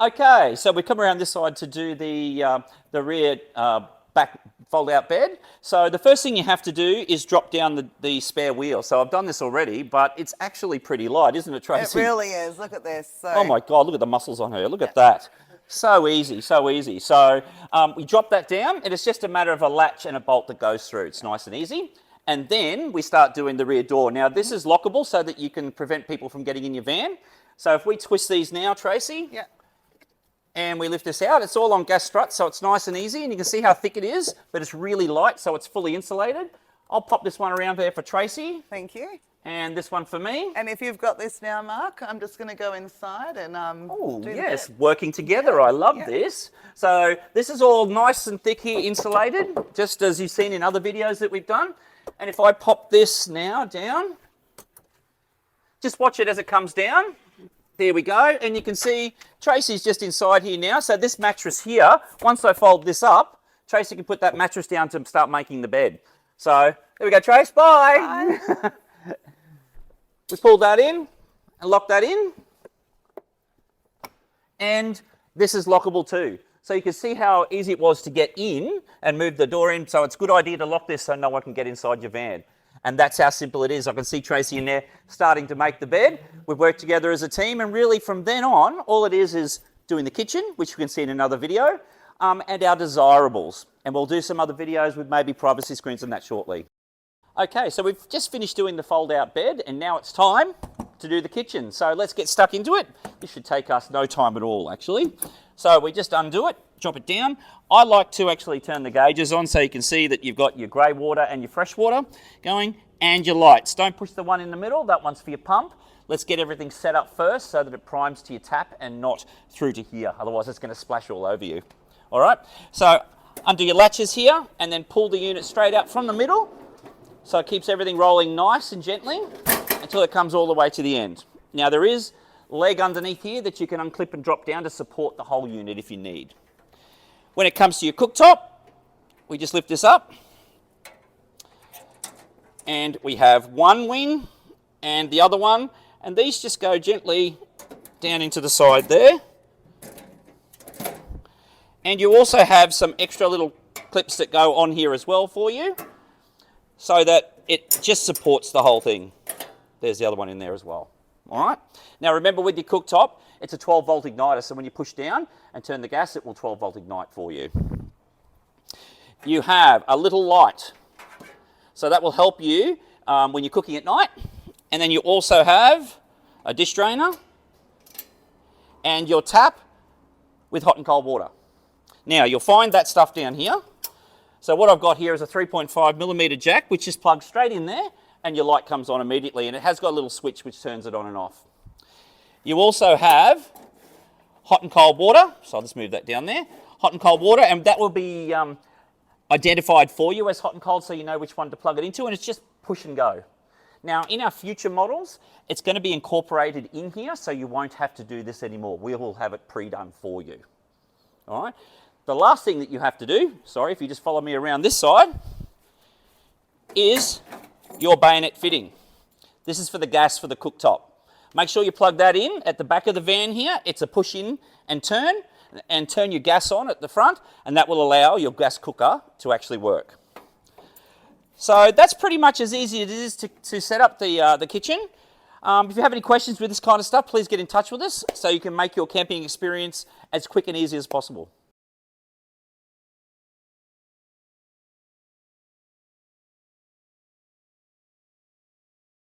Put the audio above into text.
Okay, so we come around this side to do the rear back fold-out bed. So the first thing you have to do is drop down the spare wheel. So I've done this already, but it's actually pretty light, isn't it, Tracy? It really is. Look at this. So, oh my God, look at the muscles on her. Look at that. So easy, so easy. So we drop that down, and it's just a matter of a latch and a bolt that goes through. It's nice and easy. And then we start doing the rear door. Now, this is lockable so that you can prevent people from getting in your van. So if we twist these now, Tracy. Yeah. And we lift this out. It's all on gas struts, so it's nice and easy. And you can see how thick it is, but it's really light, so it's fully insulated. I'll pop this one around there for Tracy. Thank you. And this one for me. And if you've got this now, Mark, I'm just going to go inside and oh, do yes, working together. I love this. So this is all nice and thick here, insulated, just as you've seen in other videos that we've done. And if I pop this now down, just watch it as it comes down. There we go, and you can see Tracy's just inside here now. So this mattress here, once I fold this up, Tracy can put that mattress down to start making the bed. So there we go, Trace, bye. Bye. We pull that in and lock that in. And this is lockable too. So you can see how easy it was to get in and move the door in. So it's a good idea to lock this so no one can get inside your van. And that's how simple it is. I can see Tracy in there starting to make the bed. We've worked together as a team, and really from then on, all it is doing the kitchen, which you can see in another video, and our desirables. And we'll do some other videos with maybe privacy screens and that shortly. Okay, so we've just finished doing the fold-out bed, and now it's time to do the kitchen. So let's get stuck into it. This should take us no time at all, actually. So we just undo it, drop it down. I like to actually turn the gauges on so you can see that you've got your grey water and your fresh water going, and your lights. Don't push the one in the middle, that one's for your pump. Let's get everything set up first so that it primes to your tap and not through to here. Otherwise it's going to splash all over you. All right, so undo your latches here and then pull the unit straight out from the middle so it keeps everything rolling nice and gently until it comes all the way to the end. Now there is leg underneath here that you can unclip and drop down to support the whole unit if you need. When it comes to your cooktop, we just lift this up and we have one wing and the other one, and these just go gently down into the side there. And you also have some extra little clips that go on here as well for you so that it just supports the whole thing. There's the other one in there as well. All right. Now remember, with your cooktop, it's a 12-volt igniter, so when you push down and turn the gas, it will 12-volt ignite for you. You have a little light, so that will help you when you're cooking at night. And then you also have a dish drainer and your tap with hot and cold water. Now you'll find that stuff down here. So what I've got here is a 3.5mm jack, which is plugged straight in there, and your light comes on immediately, and it has got a little switch which turns it on and off. You also have hot and cold water, so I'll just move that down there. Hot and cold water, and that will be identified for you as hot and cold so you know which one to plug it into, and it's just push and go. Now in our future models, it's going to be incorporated in here so you won't have to do this anymore. We will have it pre-done for you. All right. The last thing that you have to do, sorry, if you just follow me around this side, is your bayonet fitting. This is for the gas for the cooktop. Make sure you plug that in at the back of the van here. It's a push in and turn your gas on at the front, and that will allow your gas cooker to actually work. So that's pretty much as easy as it is to set up the kitchen. If you have any questions with this kind of stuff, please get in touch with us so you can make your camping experience as quick and easy as possible.